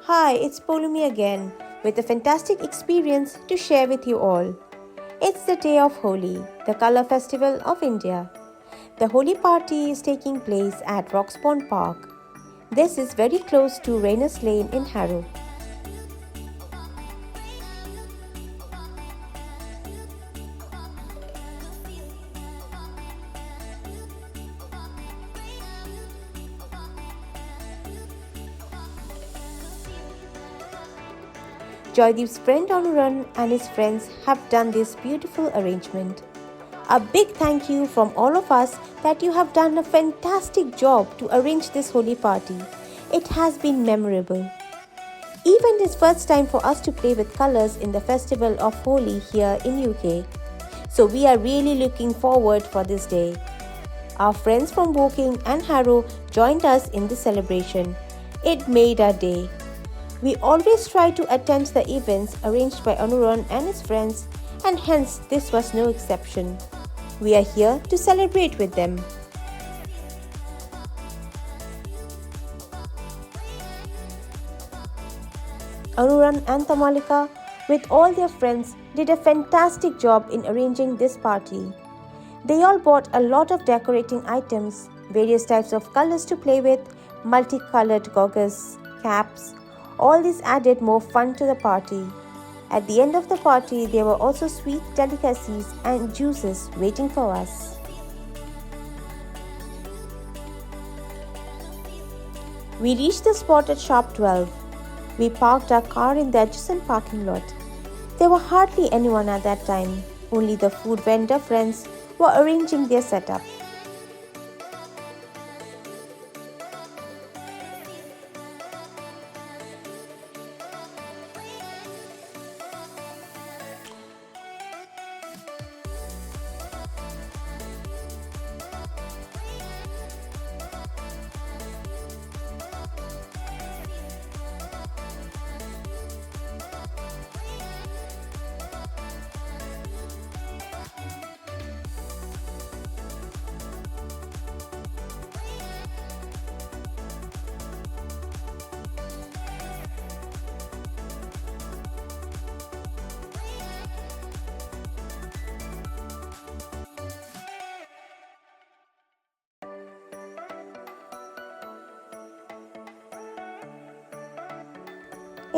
Hi, it's Polumi again with a fantastic experience to share with you all. It's the day of Holi, the colour festival of India. The Holi party is taking place at Roxbourne Park. This is very close to Rainers Lane in Harrow. Joydeep's friend Anuran and his friends have done this beautiful arrangement. A big thank you from all of us that you have done a fantastic job to arrange this Holi party. It has been memorable. Even it's first time for us to play with colours in the festival of Holi here in UK. So we are really looking forward for this day. Our friends from Woking and Harrow joined us in the celebration. It made our day. We always try to attend the events arranged by Anuran and his friends, and hence this was no exception. We are here to celebrate with them. Anuran and Tamalika, with all their friends, did a fantastic job in arranging this party. They all bought a lot of decorating items, various types of colors to play with, multicolored goggles, caps. All this added more fun to the party. At the end of the party, there were also sweet delicacies and juices waiting for us. We reached the spot at sharp 12. We parked our car in the adjacent parking lot. There were hardly anyone at that time. Only the food vendor friends were arranging their setup.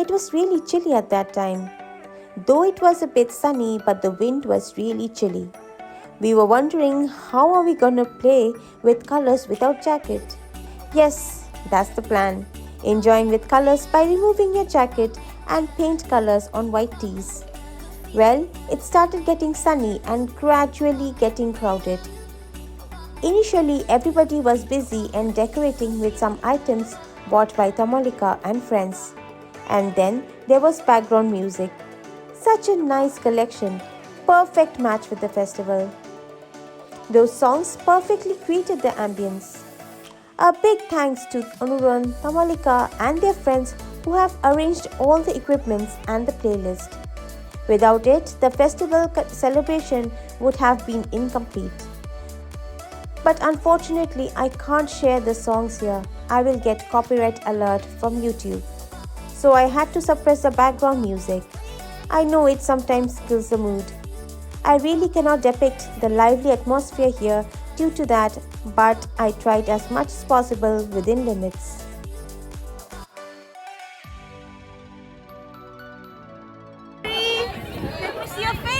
It was really chilly at that time. Though it was a bit sunny, but the wind was really chilly. We were wondering how are we gonna play with colors without jacket? Yes, that's the plan. Enjoying with colors by removing your jacket and paint colors on white tees. Well, it started getting sunny and gradually getting crowded. Initially, everybody was busy and decorating with some items bought by Tamalika and friends. And then there was background music. Such a nice collection, perfect match with the festival. Those songs perfectly created the ambience. A big thanks to Anuran, Tamalika and their friends who have arranged all the equipments and the playlist. Without it, the festival celebration would have been incomplete. But unfortunately, I can't share the songs here. I will get copyright alert from YouTube. So I had to suppress the background music. I know it sometimes kills the mood. I really cannot depict the lively atmosphere here due to that, but I tried as much as possible within limits. Let me see your face!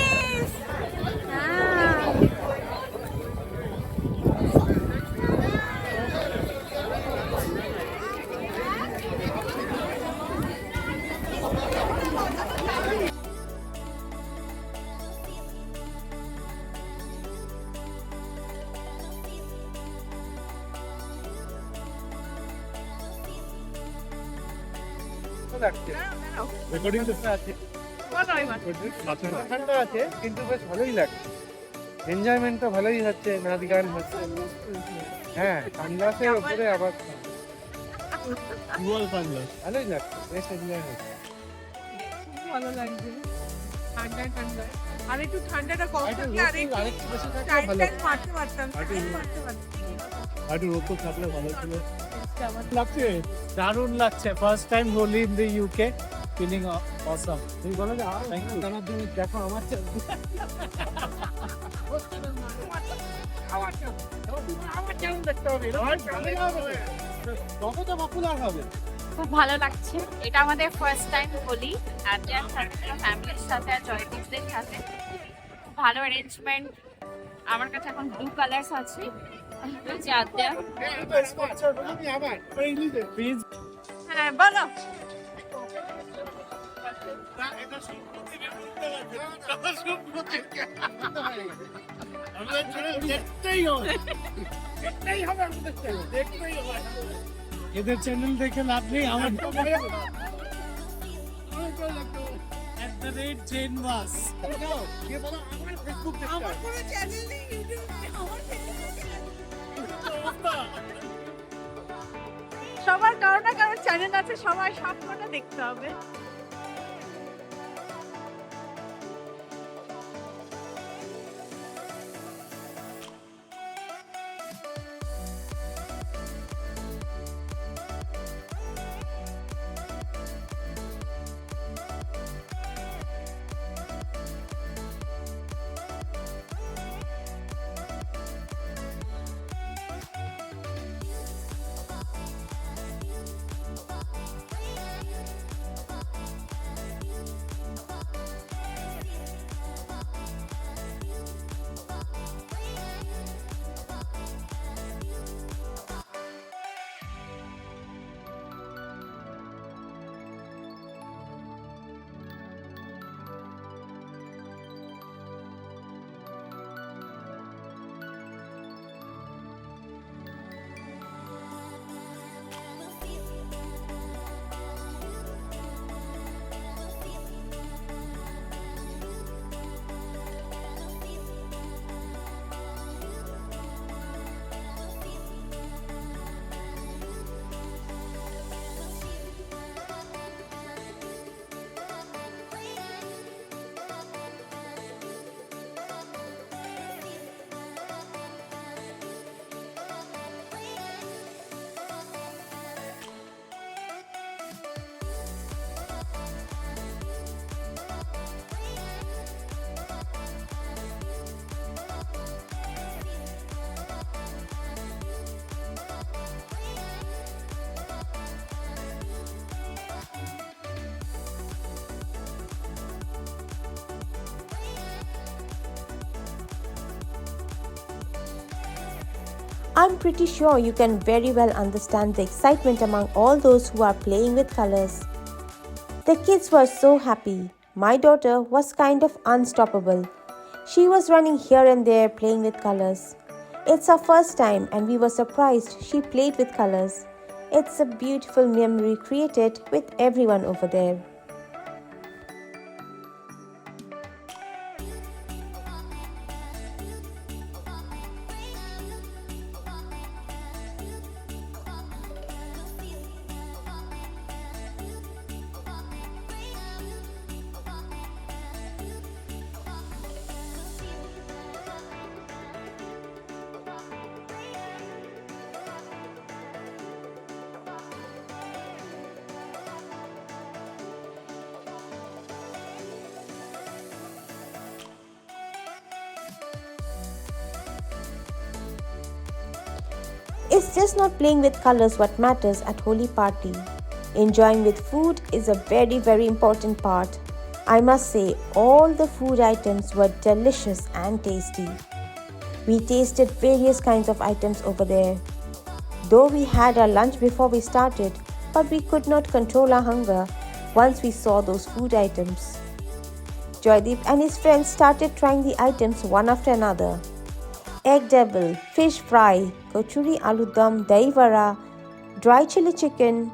Recording তো আছে ঠান্ডা আছে কিন্তু বেশ ভালোই লাগছে এনজয়মেন্টটা ভালোই হচ্ছে নাচ গান হচ্ছে হ্যাঁ সানগ্লাসের উপরে আবার ভালোই লাগছে বেশ এনজয় হচ্ছে খুব ভালো লাগছে ঠান্ডায় আর একটু ঠান্ডাটা কম থাকলে আরেকটু বেশি থাকলে টাইম ভালো মারতে পারতাম আর একটু রোদ থাকলে ভালো ছিল কেমন লাগছে দারুণ লাগছে first time Holi in the UK feeling awesome তুমি বলো যে আর জানার জন্য দেখো আমার কতটা পপুলার হবে খুব ভালো লাগছে এটা আমাদের ফার্স্ট টাইম হোলি আদ্যার সাথে ফ্যামিলির সাথে আর জয়দীপদের সাথে খুব ভালো অ্যারেঞ্জমেন্ট আমার কাছে এখন ব্লু কালার্স আছে যে আদ্যা হ্যাঁ বলো এদের চ্যানেল দেখে লাভ নেই আমার @JaneVas সবার কারো না কারো চ্যানেল আছে সবাই সবকটা দেখতে হবে I'm pretty sure you can very well understand the excitement among all those who are playing with colors. The kids were so happy. My daughter was kind of unstoppable. She was running here and there playing with colors. It's her first time and we were surprised she played with colors. It's a beautiful memory created with everyone over there. It's just not playing with colors what matters at Holi party. Enjoying with food is a very important part. I must say all the food items were delicious and tasty. We tasted various kinds of items over there. Though we had our lunch before we started, but we could not control our hunger once we saw those food items. Joydeep and his friends started trying the items one after another. Egg devil, fish fry, kochuri aloo dum, dahi vada, dry chili chicken,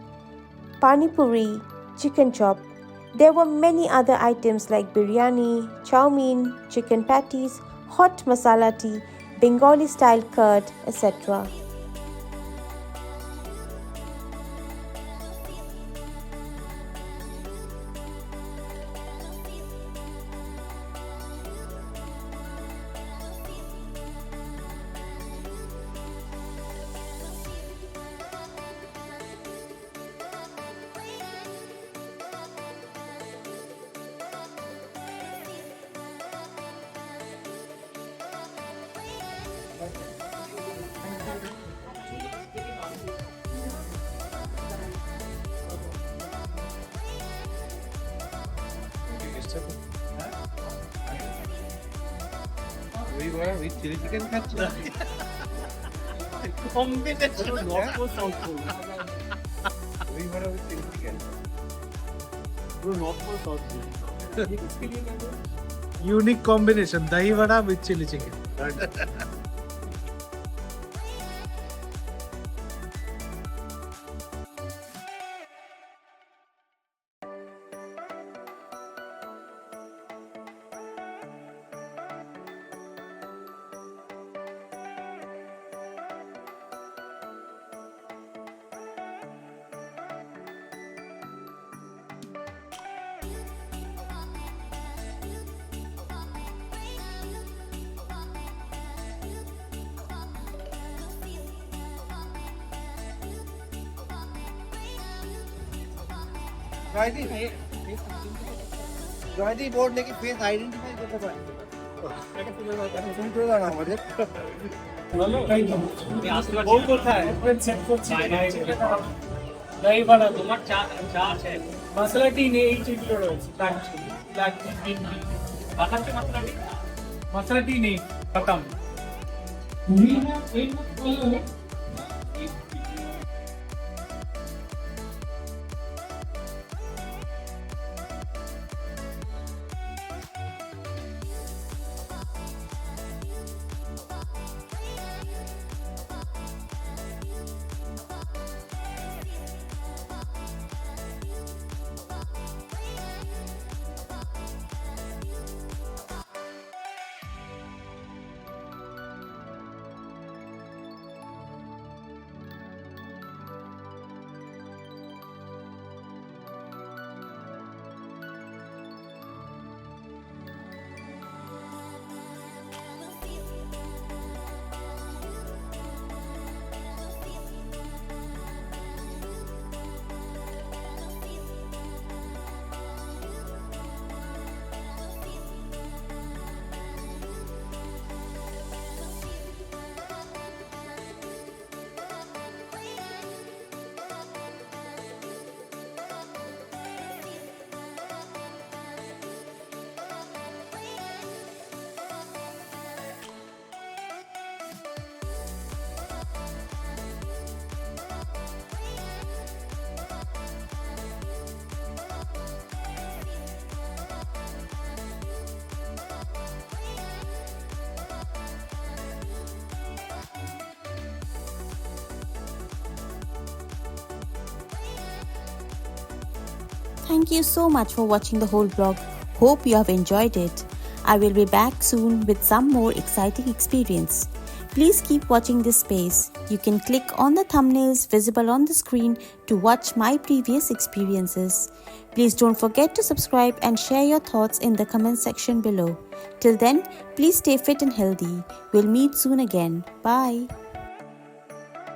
pani puri, chicken chop. There were many other items like biryani, chow mein, chicken patties, hot masala tea, Bengali style curd, etc. বড়া with chilli chicken খাচ্ছি combination north south দই বড়া with chilli chicken পুরো north south unique combination দহি বড়া with chilli chicken Joydeep board নাকি face identify করতে পারে ফোন করে দাও আমাদের দহি বড়া তোমার চা আছে মশলা টি নেই এই চিপগুলো রয়েছে ব্ল্যাক টি গ্রিন টি বাতাসে মশলা টি নেই খতম Thank you so much for watching the whole vlog. Hope you have enjoyed it. I will be back soon with some more exciting experience. Please keep watching this space. You can click on the thumbnails visible on the screen to watch my previous experiences. Please don't forget to subscribe and share your thoughts in the comment section below. Till then, please stay fit and healthy. We'll meet soon again. Bye.